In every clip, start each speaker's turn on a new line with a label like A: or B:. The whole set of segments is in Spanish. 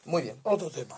A: Muy bien.
B: Otro tema.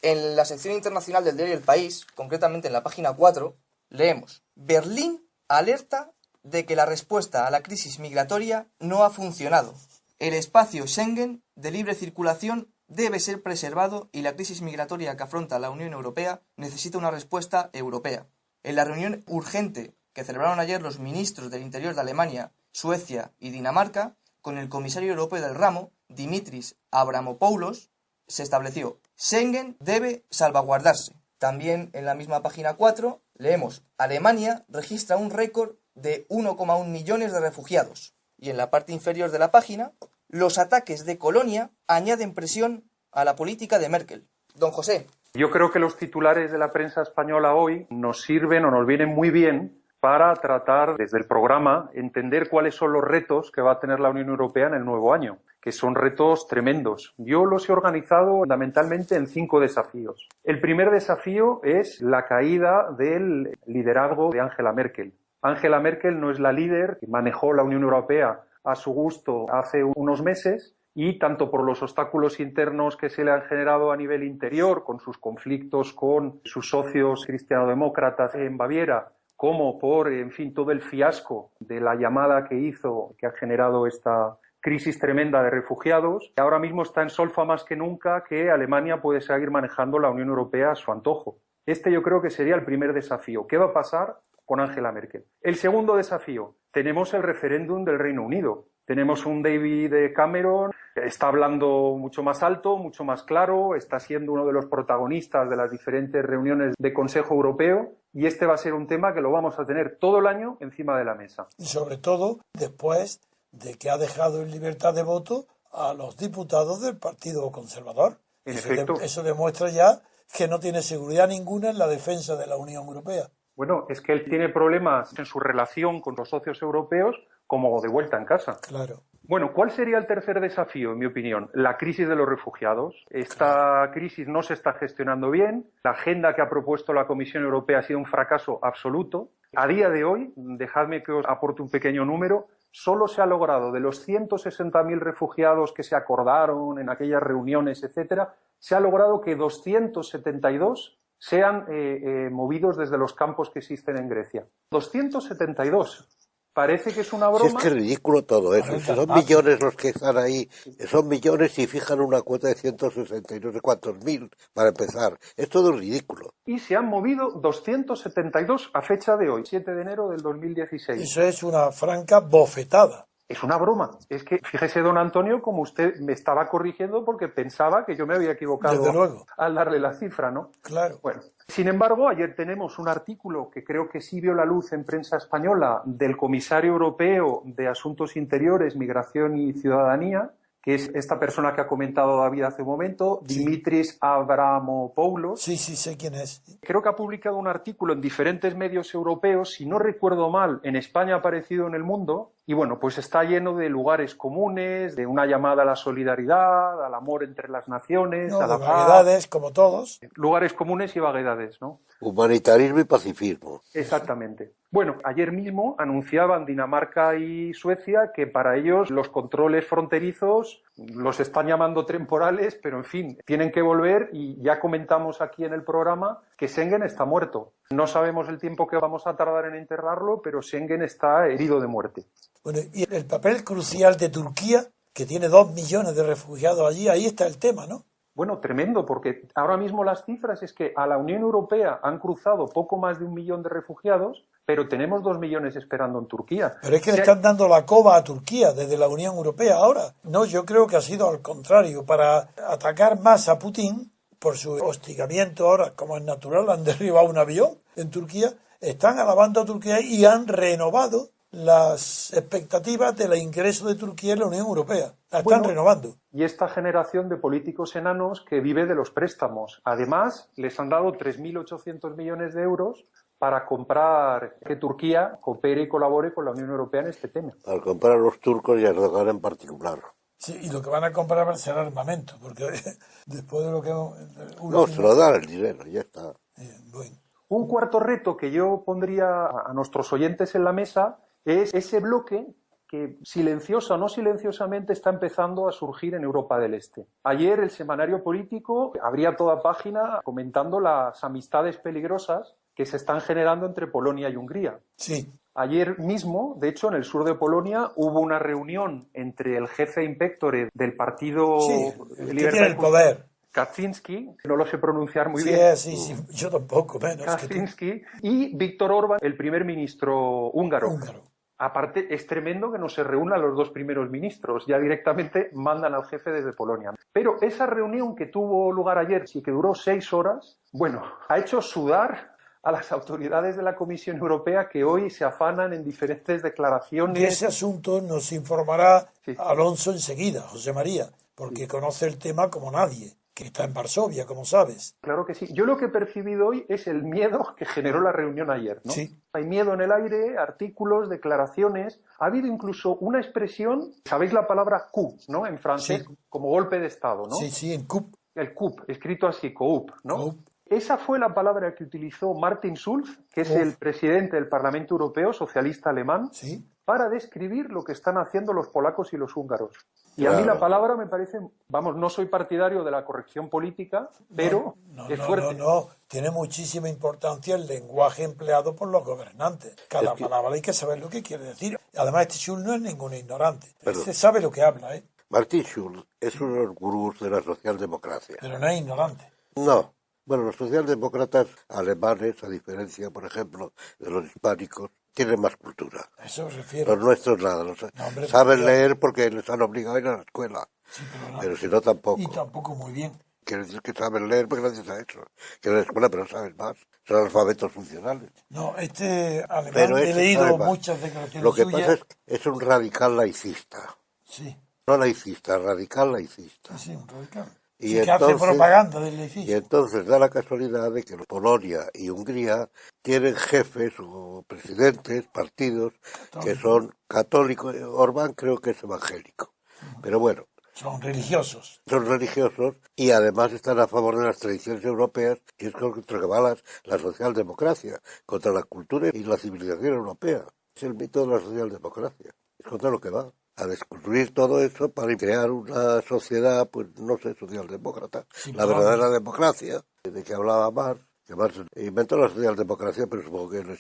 A: En la sección internacional del diario El País, concretamente en la página 4, leemos: Berlín alerta de que la respuesta a la crisis migratoria no ha funcionado. El espacio Schengen de libre circulación debe ser preservado y la crisis migratoria que afronta la Unión Europea necesita una respuesta europea. En la reunión urgente que celebraron ayer los ministros del Interior de Alemania, Suecia y Dinamarca, con el comisario europeo del ramo, Dimitris Avramopoulos, se estableció: Schengen debe salvaguardarse. También en la misma página 4 leemos: Alemania registra un récord de 1,1 millones de refugiados. Y en la parte inferior de la página, los ataques de Colonia añaden presión a la política de Merkel. Don José.
C: Yo creo que los titulares de la prensa española hoy nos sirven o nos vienen muy bien para tratar desde el programa entender cuáles son los retos que va a tener la Unión Europea en el nuevo año, que son retos tremendos. Yo los he organizado fundamentalmente en 5 desafíos. El primer desafío es la caída del liderazgo de Angela Merkel. Angela Merkel no es la líder que manejó la Unión Europea a su gusto hace unos meses, y tanto por los obstáculos internos que se le han generado a nivel interior, con sus conflictos con sus socios cristianodemócratas en Baviera, como por, en fin, todo el fiasco de la llamada que hizo, que ha generado esta crisis tremenda de refugiados. Ahora mismo está en solfa más que nunca que Alemania puede seguir manejando la Unión Europea a su antojo. Este yo creo que sería el primer desafío. ¿Qué va a pasar con Angela Merkel? El segundo desafío, tenemos el referéndum del Reino Unido. Tenemos un David Cameron que está hablando mucho más alto, mucho más claro, está siendo uno de los protagonistas de las diferentes reuniones de Consejo Europeo, y este va a ser un tema que lo vamos a tener todo el año encima de la mesa.
B: Y sobre todo después de que ha dejado en libertad de voto a los diputados del Partido Conservador.
C: En efecto.
B: Eso demuestra ya que no tiene seguridad ninguna en la defensa de la Unión Europea.
C: Bueno, es que él tiene problemas en su relación con los socios europeos como de vuelta en casa.
B: Claro.
C: Bueno, ¿cuál sería el tercer desafío, en mi opinión? La crisis de los refugiados. Esta crisis no se está gestionando bien. La agenda que ha propuesto la Comisión Europea ha sido un fracaso absoluto. A día de hoy, dejadme que os aporte un pequeño número, solo se ha logrado, de los 160.000 refugiados que se acordaron en aquellas reuniones, etcétera, se ha logrado que 272 sean movidos desde los campos que existen en Grecia. 272. Parece que es una broma.
D: Si es que es ridículo todo eso. Si son millones los que están ahí, son millones y fijan una cuota de 160 y no sé cuántos mil para empezar. Es todo ridículo.
C: Y se han movido 272 a fecha de hoy, 7 de enero del 2016.
B: Eso es una franca bofetada.
C: Es una broma. Es que, fíjese, don Antonio, como usted me estaba corrigiendo porque pensaba que yo me había equivocado.
B: Desde luego.
C: Al darle la cifra, ¿no?
B: Claro.
C: Bueno, sin embargo, ayer tenemos un artículo que creo que sí vio la luz en prensa española del comisario europeo de Asuntos Interiores, Migración y Ciudadanía, que es esta persona que ha comentado David hace un momento, sí. Dimitris Avramopoulos.
B: Sí, sé quién es.
C: Creo que ha publicado un artículo en diferentes medios europeos, si no recuerdo mal, en España ha aparecido en El Mundo, y bueno, pues está lleno de lugares comunes, de una llamada a la solidaridad, al amor entre las naciones,
B: no,
C: a la
B: de vaguedades, como todos.
C: Lugares comunes y vaguedades, ¿no?
D: Humanitarismo y pacifismo.
C: Exactamente. Bueno, ayer mismo anunciaban Dinamarca y Suecia que para ellos los controles fronterizos los están llamando temporales, pero en fin, tienen que volver, y ya comentamos aquí en el programa que Schengen está muerto. No sabemos el tiempo que vamos a tardar en enterrarlo, pero Schengen está herido de muerte.
B: Bueno, y el papel crucial de Turquía, que tiene 2 millones de refugiados allí, ahí está el tema, ¿no?
C: Bueno, tremendo, porque ahora mismo las cifras es que a la Unión Europea han cruzado poco más de 1 millón de refugiados, pero tenemos 2 millones esperando en Turquía.
B: Pero es que le están dando la coba a Turquía desde la Unión Europea ahora. No, yo creo que ha sido al contrario, para atacar más a Putin por su hostigamiento ahora, como es natural, han derribado un avión en Turquía, están alabando a Turquía y han renovado las expectativas del ingreso de Turquía en la Unión Europea. La están renovando.
C: Y esta generación de políticos enanos que vive de los préstamos. Además, les han dado 3.800 millones de euros para comprar que Turquía coopere y colabore con la Unión Europea en este tema.
D: Para comprar a los turcos y a Erdogan en particular.
B: Sí, y lo que van a comprar será armamento, porque después de lo que...
D: No, se lo dan el dinero, ya está.
B: Bueno.
C: Un cuarto reto que yo pondría a nuestros oyentes en la mesa es ese bloque que silenciosa o no silenciosamente está empezando a surgir en Europa del Este. Ayer el semanario político abría toda página comentando las amistades peligrosas que se están generando entre Polonia y Hungría.
B: Sí.
C: Ayer mismo, de hecho, en el sur de Polonia hubo una reunión entre el jefe impectore del partido
B: Sí, el que
C: Libertad
B: tiene el poder.
C: Kaczynski, no lo sé pronunciar muy
B: Sí,
C: bien.
B: sí, yo tampoco, menos que tú.
C: Kaczynski y Viktor Orbán, el primer ministro húngaro.
B: Húngaro.
C: Aparte, es tremendo que no se reúnan los dos primeros ministros, ya directamente mandan al jefe desde Polonia. Pero esa reunión que tuvo lugar ayer, sí que duró 6 horas, bueno, ha hecho sudar a las autoridades de la Comisión Europea que hoy se afanan en diferentes declaraciones.
B: De ese asunto nos informará
C: Sí.
B: Alonso enseguida, José María, porque conoce el tema como nadie, que está en Varsovia, como sabes.
C: Claro que sí. Yo lo que he percibido hoy es el miedo que generó la reunión ayer, ¿no?
B: Sí.
C: Hay miedo en el aire, artículos, declaraciones. Ha habido incluso una expresión, ¿sabéis la palabra coup, ¿no? En francés,
B: Sí.
C: como golpe de Estado, ¿no?
B: Sí, sí, en CUP.
C: El coup, escrito así, coup, ¿no?
B: Coup.
C: Esa fue la palabra que utilizó Martin Schulz, que es el presidente del Parlamento Europeo, socialista alemán,
B: Sí.
C: para describir lo que están haciendo los polacos y los húngaros. Y a mí
D: Claro.
C: la palabra me parece, vamos, no soy partidario de la corrección política, pero es fuerte.
B: No. Tiene muchísima importancia el lenguaje empleado por los gobernantes. Cada
D: Es que-
B: palabra hay que saber lo que quiere decir. Además, este Schulz no es ningún ignorante.
D: Perdón.
B: Este sabe lo que habla, ¿eh?
D: Martin Schulz es uno de los gurús de la socialdemocracia.
B: Pero no es ignorante.
D: No. Bueno, los socialdemócratas alemanes, a diferencia, por ejemplo, de los hispánicos, tienen más cultura.
B: A eso me refiero.
D: Los nuestros nada.
B: No, hombre,
D: Saben
B: pero-
D: leer porque les han obligado a ir a la escuela.
B: Sí,
D: Pero si no, tampoco.
B: Y tampoco muy bien.
D: Quiere decir que saben leer porque gracias a eso. Que en la escuela, pero saben más. Son alfabetos funcionales.
B: No, este alemán,
D: Pero
B: he
D: ese
B: leído
D: sabe más.
B: muchas declaraciones
D: Lo que
B: suyas.
D: pasa es que es un radical laicista.
B: Sí,
D: No laicista, radical laicista.
B: sí, un radical.
D: Y
B: Sí, que hace
D: entonces-
B: propaganda del
D: Y
B: edificio.
D: entonces da la casualidad de que Polonia y Hungría tienen jefes o presidentes, partidos, que son católicos. Orbán creo que es evangélico. Pero bueno,
B: Son religiosos.
D: son religiosos y además están a favor de las tradiciones europeas, y es contra lo que va la socialdemocracia, contra la cultura y la civilización europea. Es el mito de la socialdemocracia. Es contra lo que va. A destruir todo eso para crear una sociedad, pues no sé, socialdemócrata.
B: Sí,
D: La
B: claro.
D: verdadera democracia, de que hablaba Marx, que Marx inventó la socialdemocracia, pero supongo que les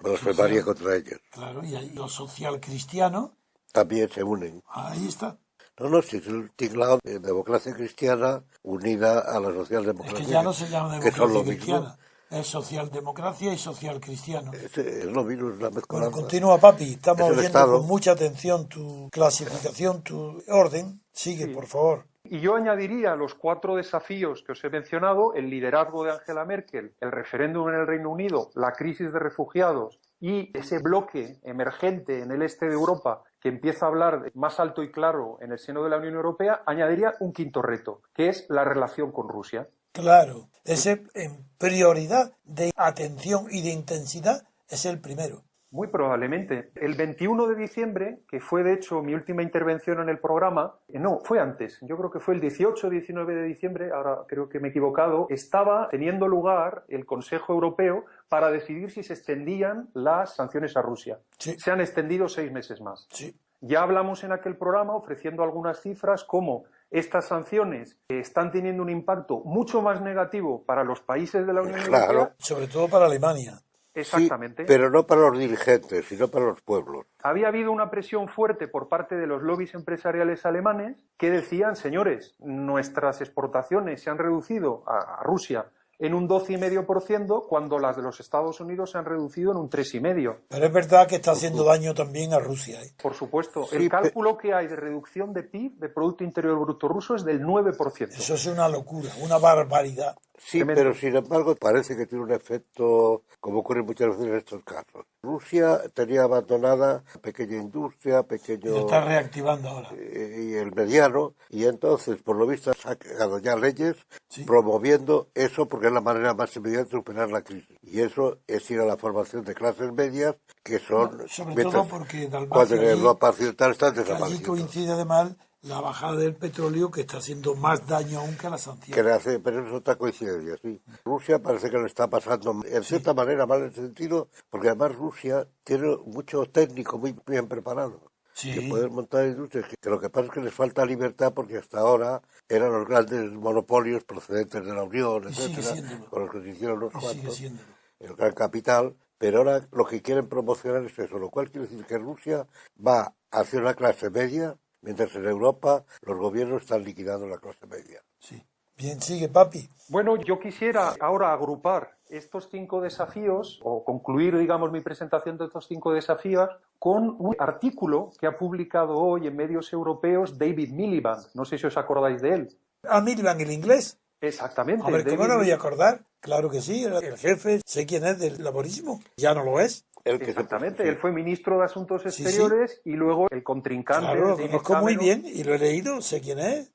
D: blasfemaría contra ellos.
B: Claro, y ahí los social cristianos,
D: También se unen.
B: ahí está.
D: No, si es el tinglado de democracia cristiana unida a la
B: Es
D: socialdemocracia.
B: que ya no se llama
D: que son
B: democracia
D: lo
B: cristiana.
D: mismo.
B: Es socialdemocracia y social cristiano.
D: Es lo mismo, es una
B: Bueno,
D: mezcolanza.
B: continúa, papi. Estamos
D: Es el
B: oyendo
D: Estado.
B: con mucha atención tu clasificación, tu orden. Sigue, por favor.
C: Y yo añadiría los 4 desafíos que os he mencionado: el liderazgo de Angela Merkel, el referéndum en el Reino Unido, la crisis de refugiados y ese bloque emergente en el este de Europa que empieza a hablar más alto y claro en el seno de la Unión Europea. Añadiría un 5.º reto, que es la relación con Rusia.
B: Claro, ese en prioridad de atención y de intensidad es el primero.
C: Muy probablemente. El 21 de diciembre, que fue de hecho mi última intervención en el programa, no, fue antes, yo creo que fue el 18 o 19 de diciembre, ahora creo que me he equivocado, estaba teniendo lugar el Consejo Europeo para decidir si se extendían las sanciones a Rusia.
B: Sí.
C: Se han extendido 6 meses más.
B: Sí.
C: Ya hablamos en aquel programa ofreciendo algunas cifras como estas sanciones están teniendo un impacto mucho más negativo para los países de la Unión
D: Claro.
C: Europea.
B: Sobre todo para Alemania.
C: Exactamente.
D: Sí, pero no para los dirigentes, sino para los pueblos.
C: Había habido una presión fuerte por parte de los lobbies empresariales alemanes que decían: señores, nuestras exportaciones se han reducido a Rusia en un 12,5% cuando las de los Estados Unidos se han reducido en un 3,5%.
B: Pero es verdad que está haciendo daño también a Rusia, ¿eh?
C: Por supuesto,
D: Sí,
C: el cálculo que hay de reducción de PIB, de Producto Interior Bruto ruso, es del 9%.
B: Eso es una locura, una barbaridad.
D: Sí,
C: Tremendo.
D: pero sin embargo parece que tiene un efecto, como ocurre muchas veces en estos casos. Rusia tenía abandonada pequeña industria,
B: Y
D: pequeño
B: lo está reactivando ahora.
D: y el mediano, y entonces por lo visto ha sacado ya leyes
B: Sí.
D: promoviendo eso porque es la manera más inmediata de superar la crisis. Y eso es ir a la formación de clases medias que son,
B: Sobre
D: mientras-
B: todo porque Dalmacia
D: cuando en
B: allí-
D: Europa occidental están
B: Que allí
D: desapareciendo.
B: coincide además la bajada del petróleo, que está haciendo más daño aún que las
D: Que
B: sanciones.
D: le hace, pero es otra coincidencia, sí. Rusia parece que lo está pasando en cierta manera mal en el sentido, porque además Rusia tiene mucho técnico muy bien preparado.
B: Sí,
D: pueden montar industrias, que lo que pasa es que les falta libertad porque hasta ahora eran los grandes monopolios procedentes de la Unión,
B: y sigue
D: etcétera,
B: siéndolo.
D: con los que se hicieron unos
B: Y sigue
D: cuantos,
B: siéndolo.
D: el gran capital, pero ahora lo que quieren promocionar es eso, lo cual quiere decir que Rusia va hacia una clase media, mientras en Europa los gobiernos están liquidando la clase media.
B: Sí. Bien, sigue, papi.
C: Bueno, yo quisiera ahora agrupar estos 5 desafíos o concluir, digamos, mi presentación de estos 5 desafíos con un artículo que ha publicado hoy en medios europeos David Miliband. No sé si os acordáis de él.
B: Ah, Miliband, el inglés. A
C: Exactamente,
B: ver, ¿cómo
C: David
B: no me voy a
C: Miliband.
B: acordar? Claro que sí, era el jefe, sé quién es del laborismo. Ya no lo es.
D: El que
C: Exactamente, él
D: sí.
C: fue ministro de Asuntos
B: Sí, sí.
C: Exteriores y luego el contrincante
B: Claro,
C: de
B: lo
C: David
B: conozco muy
C: Cameron.
B: bien y lo he leído, sé quién es.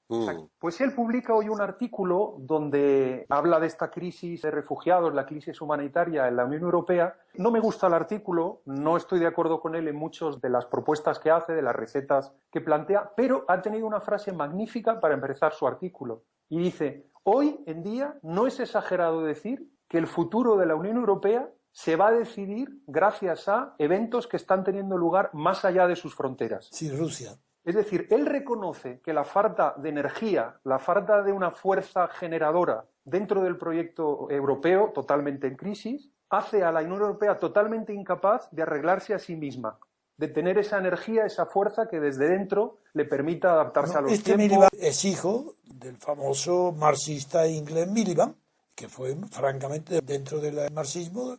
C: Pues él publica hoy un artículo donde habla de esta crisis de refugiados, la crisis humanitaria en la Unión Europea. No me gusta el artículo, no estoy de acuerdo con él en muchas de las propuestas que hace, de las recetas que plantea, pero ha tenido una frase magnífica para empezar su artículo. Y dice, hoy en día no es exagerado decir que el futuro de la Unión Europea se va a decidir gracias a eventos que están teniendo lugar más allá de sus fronteras.
B: Sí, Rusia.
C: Es decir, él reconoce que la falta de energía, la falta de una fuerza generadora dentro del proyecto europeo, totalmente en crisis, hace a la Unión Europea totalmente incapaz de arreglarse a sí misma, de tener esa energía, esa fuerza que desde dentro le permita adaptarse
B: No,
C: a los
B: este
C: tiempos.
B: Miliband es hijo del famoso marxista inglés Miliband, que fue, francamente, dentro del marxismo,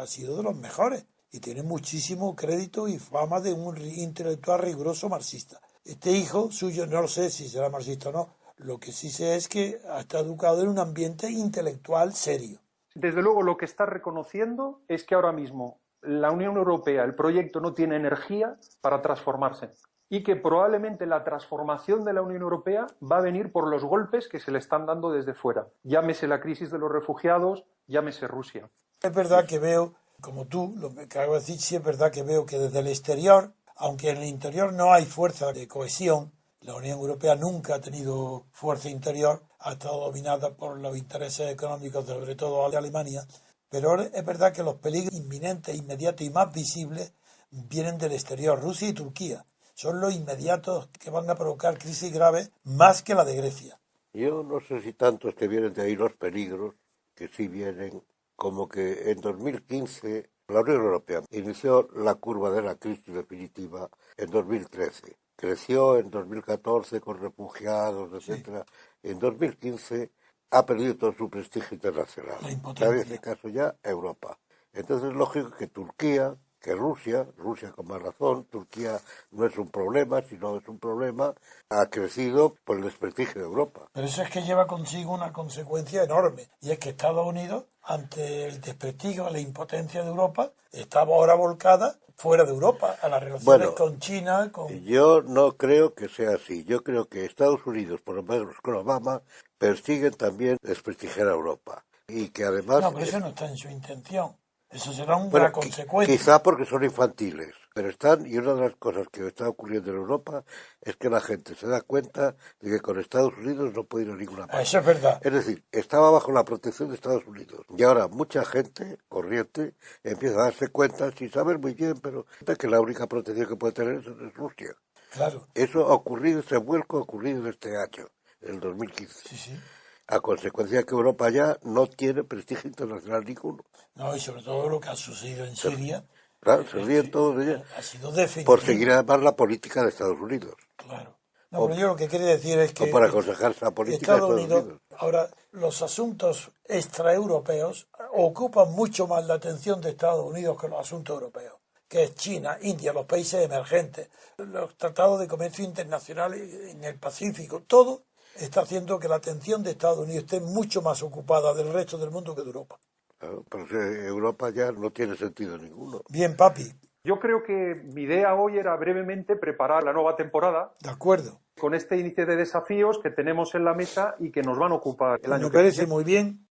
B: ha sido de los mejores y tiene muchísimo crédito y fama de un intelectual riguroso marxista. Este hijo suyo, no sé si será marxista o no, lo que sí sé es que está educado en un ambiente intelectual serio.
C: Desde luego, lo que está reconociendo es que ahora mismo la Unión Europea, el proyecto, no tiene energía para transformarse y que probablemente la transformación de la Unión Europea va a venir por los golpes que se le están dando desde fuera. Llámese la crisis de los refugiados, llámese Rusia.
B: Es verdad que veo, como tú, lo que acabo de decir, sí es verdad que veo que desde el exterior, aunque en el interior no hay fuerza de cohesión, la Unión Europea nunca ha tenido fuerza interior, ha estado dominada por los intereses económicos, sobre todo de Alemania, pero ahora es verdad que los peligros inminentes, inmediatos y más visibles vienen del exterior. Rusia y Turquía son los inmediatos que van a provocar crisis graves más que la de Grecia.
D: Yo no sé si tanto es que vienen de ahí los peligros, que sí vienen, como que en 2015 la Unión Europea inició la curva de la crisis definitiva en 2013. Creció en 2014 con refugiados, etcétera. En 2015 ha perdido todo su prestigio internacional.
B: La
D: Nadie hace
B: impotencia.
D: caso ya a Europa. Entonces es lógico que Turquía, que Rusia con más razón, Turquía no es un problema, sino es un problema, ha crecido por el desprestigio de Europa.
B: Pero eso es que lleva consigo una consecuencia enorme, y es que Estados Unidos, ante el desprestigio, la impotencia de Europa, estaba ahora volcada fuera de Europa, a las relaciones
D: Bueno,
B: con China, con...
D: yo no creo que sea así. Yo creo que Estados Unidos, por lo menos con Obama, persiguen también desprestigiar a Europa. Y que además...
B: No, pero eso no está en su intención. Eso será una
D: Bueno,
B: consecuencia.
D: quizá porque son infantiles, pero están, y una de las cosas que está ocurriendo en Europa es que la gente se da cuenta de que con Estados Unidos no puede ir a ninguna parte.
B: Eso es verdad.
D: Es decir, estaba bajo la protección de Estados Unidos. Y ahora mucha gente corriente empieza a darse cuenta, sin saber muy bien, pero que la única protección que puede tener es Rusia.
B: Claro.
D: Eso ha ocurrido, ese vuelco ha ocurrido en este año, en el 2015.
B: Sí, sí.
D: A consecuencia de que Europa ya no tiene prestigio internacional ninguno.
B: No, y sobre todo lo que ha sucedido en Siria,
D: Claro, se ríen todos de ella.
B: ha sido
D: Por
B: definitivo.
D: seguir además la política de Estados Unidos.
B: Claro. No, pero yo lo que quería decir es
D: O
B: que
D: para aconsejar esa política de
B: Estados Unidos, ahora los asuntos extraeuropeos ocupan mucho más la atención de Estados Unidos que los asuntos europeos, que es China, India, los países emergentes, los tratados de comercio internacional en el Pacífico, todo está haciendo que la atención de Estados Unidos esté mucho más ocupada del resto del mundo que de Europa.
D: Claro, pero Europa ya no tiene sentido ninguno.
B: Bien, papi,
C: Yo creo que mi idea hoy era brevemente preparar la nueva temporada
B: de acuerdo.
C: con este índice de desafíos que tenemos en la mesa y que nos van a ocupar el año
B: Me
C: que
B: parece
C: viene.
B: muy bien.